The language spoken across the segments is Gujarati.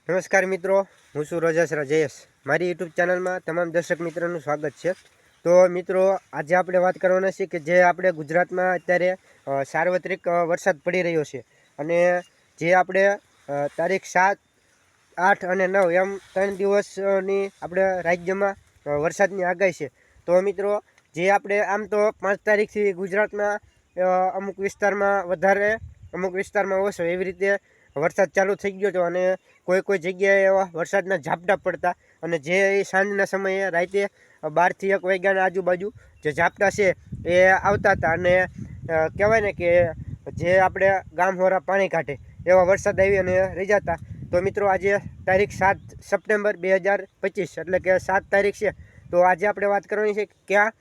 નમસ્કાર મિત્રો, હું છું રજાસરા જયેશ. મારી યુટ્યુબ ચેનલમાં તમામ દર્શક મિત્રોનું સ્વાગત છે. તો મિત્રો, આજે આપણે વાત કરવાના છીએ કે જે આપણે ગુજરાતમાં અત્યારે સાર્વત્રિક વરસાદ પડી રહ્યો છે અને જે આપણે તારીખ 7, 8 અને 9 એમ 3 દિવસની આપણે રાજ્યમાં વરસાદની આગાહી છે. તો મિત્રો, જે આપણે આમ તો 5 તારીખથી ગુજરાતમાં અમુક વિસ્તારમાં વધારે, અમુક વિસ્તારમાં ઓછો એવી રીતે વરસાદ ચાલુ થઈ ગયો હતો અને કોઈ જગ્યાએ એવા વરસાદના ઝાપટા પડતા અને જે સાંજના સમયે રાતે 12 થી 1 વાગ્યાના આજુબાજુ જે ઝાપટા છે એ આવતા હતા અને કહેવાય ને કે જે આપણે ગામ હોરા પાણી કાઢે એવા વરસાદ આવી અને રહી જતા. તો મિત્રો, આજે તારીખ 7 સપ્ટેમ્બર 2025 એટલે કે 7 તારીખ છે. તો આજે આપણે વાત કરવાની છે ક્યાં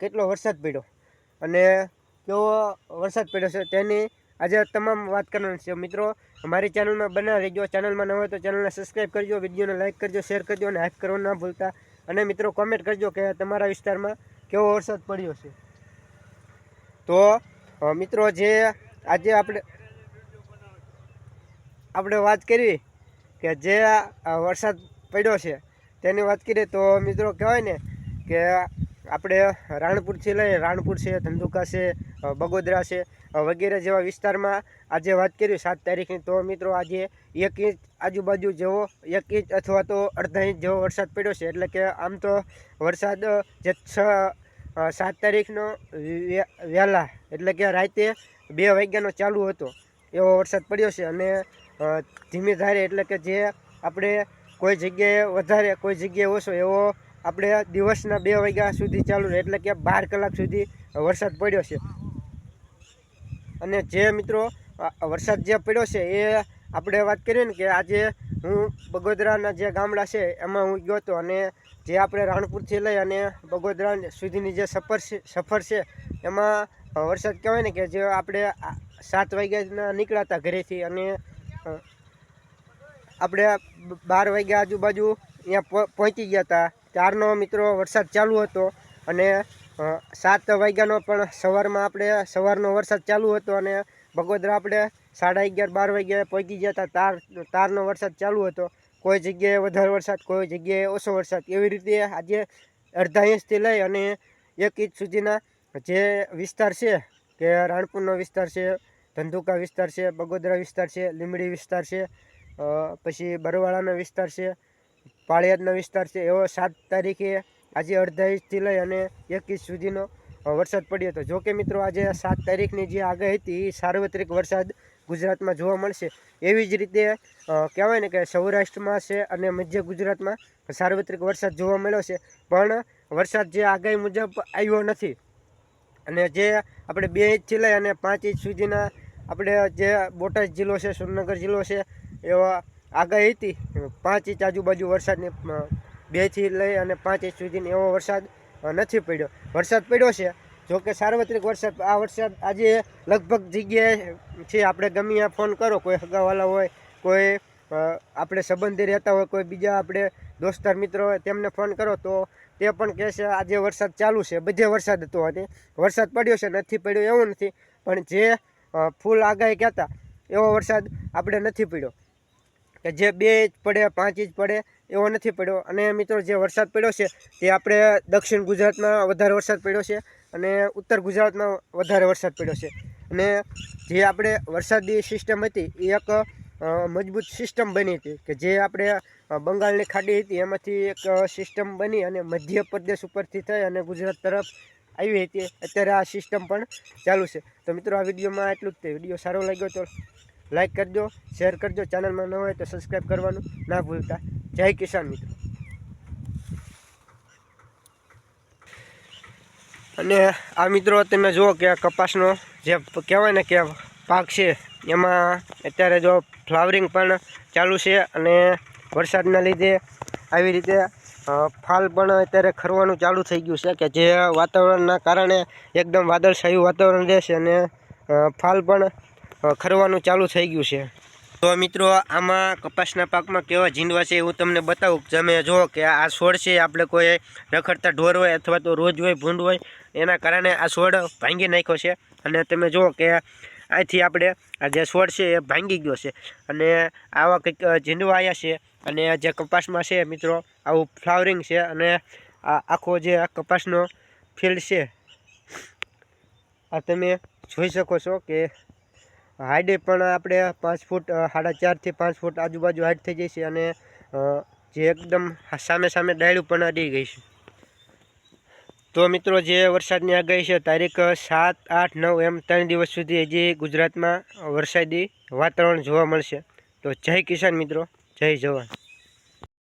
કેટલો વરસાદ પડ્યો અને કેવો વરસાદ પડ્યો છે તેની આજે તમામ વાત કરવાની છે. મિત્રો, અમારી ચેનલમાં બના રહેજો. ચેનલમાં ન હોય તો ચેનલને સબસ્ક્રાઈબ કરજો, વિડીયોને લાઇક કરજો, શેર કરજો અને હાઈપ કરવાનું ના ભૂલતા. અને મિત્રો, કોમેન્ટ કરજો કે તમારા વિસ્તારમાં કેવો વરસાદ પડ્યો છે. તો મિત્રો, જે આજે આપણે વાત કરવી કે જે વરસાદ પડ્યો છે તેની વાત કરીએ તો મિત્રો, કહેવાય ને કે આપણે રાણપુરથી લઈ રાણપુર છે, ધંધુકા છે, બગોદરા છે વગેરે જેવા વિસ્તારમાં આજે વાત કરી 7 તારીખની. તો મિત્રો, આજે 1 ઇંચ આજુબાજુ જેવો 1 ઇંચ અથવા તો અડધા ઇંચ જેવો વરસાદ પડ્યો છે. એટલે કે આમ તો વરસાદ જે 7 તારીખનો વહેલા એટલે કે રાતે 2 વાગ્યાનો ચાલુ હતો એવો વરસાદ પડ્યો છે અને ધીમી ધારે એટલે કે જે આપણે કોઈ જગ્યાએ વધારે કોઈ જગ્યાએ ઓછો એવો આપણે દિવસના 2 વાગ્યા સુધી ચાલુ રહે એટલે કે 12 કલાક સુધી વરસાદ પડ્યો છે. અને જે મિત્રો વરસાદ જે પડ્યો છે એ આપણે વાત કરીએ ને કે આજે હું બગોદરાના જે ગામડા છે એમાં હું ગયો હતો અને જે આપણે રાણપુરથી લઈ અને બગોદરા સુધીની જે સફર છે એમાં વરસાદ કહેવાય ને કે જે આપણે 7 વાગ્યાના નીકળ્યા હતા ઘરેથી અને આપણે 12 વાગ્યા આજુબાજુ અહીંયા પહોંચી ગયા હતા. ત્યારનો મિત્રો વરસાદ ચાલુ હતો અને 7 વાગ્યાનો પણ સવારનો વરસાદ ચાલુ હતો અને બગોદરા આપણે 11:30 12 વાગ્યાએ પહોંચી ગયા હતા. તારનો વરસાદ ચાલુ હતો. કોઈ જગ્યાએ વધારે વરસાદ, કોઈ જગ્યાએ ઓછો વરસાદ, એવી રીતે આજે અડધા ઇંચથી લઈ અને 1 ઇંચ સુધીના જે વિસ્તાર છે કે રાણપુરનો વિસ્તાર છે, ધંધુકા વિસ્તાર છે, બગોદરા વિસ્તાર છે, લીંબડી વિસ્તાર છે, પછી બરવાળાનો વિસ્તાર છે, પાળિયાદનો વિસ્તાર છે, એવો 7 તારીખે આજે અડધા ઇંચથી લઈ અને 1 ઇંચ સુધીનો વરસાદ પડ્યો હતો. જોકે મિત્રો, આજે 7 તારીખની જે આગાહી હતી એ સાર્વત્રિક વરસાદ ગુજરાતમાં જોવા મળશે. એવી જ રીતે કહેવાય ને કે સૌરાષ્ટ્રમાં છે અને મધ્ય ગુજરાતમાં સાર્વત્રિક વરસાદ જોવા મળ્યો છે, પણ વરસાદ જે આગાહી મુજબ આવ્યો નથી. અને જે આપણે 2 ઇંચથી લઈ અને 5 ઇંચ સુધીના આપણે જે બોટાદ જિલ્લો છે, સુરેન્દ્રનગર જિલ્લો છે એવા આગાહી હતી 5 ઇંચ આજુબાજુ વરસાદની, 2 થી લઈ અને 5 ઇંચ સુધીનો એવો વરસાદ નથી પડ્યો. વરસાદ પડ્યો છે, જોકે સાર્વત્રિક વરસાદ. આ વરસાદ આજે લગભગ જગ્યાએ છે. આપણે ગમે ત્યાં ફોન કરો, કોઈ હગાવાલા હોય, કોઈ આપણે સંબંધી રહેતા હોય, કોઈ બીજા આપણે દોસ્તાર મિત્રો હોય, તેમને ફોન કરો તો તે પણ કહે છે આજે વરસાદ ચાલુ છે. બધે વરસાદ હતો અને વરસાદ પડ્યો છે, નથી પડ્યો એવું નથી, પણ જે ફૂલ આગાહી કહેતા એવો વરસાદ આપણે નથી પડ્યો કે જે 2 ઇંચ પડે, 5 ઇંચ પડે એવો નથી પડ્યો. અને મિત્રો, જે વરસાદ પડ્યો છે તે આપણે દક્ષિણ ગુજરાતમાં વધારે વરસાદ પડ્યો છે અને ઉત્તર ગુજરાતમાં વધારે વરસાદ પડ્યો છે. અને જે આપણે વરસાદી સિસ્ટમ હતી એ એક મજબૂત સિસ્ટમ બની હતી કે જે આપણે બંગાળની ખાડી હતી એમાંથી એક સિસ્ટમ બની અને મધ્યપ્રદેશ ઉપરથી થઈ અને ગુજરાત તરફ આવી હતી. અત્યારે આ સિસ્ટમ પણ ચાલુ છે. તો મિત્રો, આ વિડીયોમાં એટલું જ. તે વિડીયો સારો લાગ્યો તો લાઈક કરજો, શેર કરજો, ચેનલમાં ન હોય તો સબસ્ક્રાઈબ કરવાનું ના ભૂલતા. જય કિસાન મિત્રો. અને આ મિત્રો, તમે જુઓ કે કપાસનો જે કહેવાય ને કે પાક છે એમાં અત્યારે જો ફ્લાવરિંગ પણ ચાલુ છે અને વરસાદના લીધે આવી રીતે ફાલ પણ અત્યારે ખરવાનું ચાલુ થઈ ગયું છે કે જે વાતાવરણના કારણે એકદમ વાદળછાયું વાતાવરણ રહેશે અને ફાલ પણ ખરવાનું ચાલુ થઈ ગયું છે. તો મિત્રો, આમાં કપાસના પાકમાં કેવા ઝીંડવા છે હું તમને બતાવું. તમે જુઓ કે આ છોડ છે, આપણે કોઈ રખડતા ઢોર હોય અથવા તો રોજ હોય ભૂંડ હોય એના કારણે આ છોડ ભાંગી નાખ્યો છે. અને તમે જુઓ કે અહીંથી આપણે આ જે છોડ છે એ ભાંગી ગયો છે અને આવા કંઈક ઝીંડવા આવ્યા છે અને જે કપાસમાં છે મિત્રો આવું ફ્લાવરિંગ છે અને આ આખો જે આ કપાસનો ફિલ્ડ છે આ તમે જોઈ શકો છો કે હાઈડે પણ આપણે 5 ફૂટ 4.5 થી 5 ફૂટ આજુબાજુ હાઈટ થઈ જાય છે અને જે એકદમ સામે સામે ડાળું પણ અડી ગઈ છે। તો મિત્રો જે વરસાદની આગાહી છે તારીખ 7, 8, 9 એમ 3 દિવસ સુધી હજી ગુજરાતમાં વરસાદી વાતાવરણ જોવા મળશે। તો જય કિસાન મિત્રો, જય જવાન।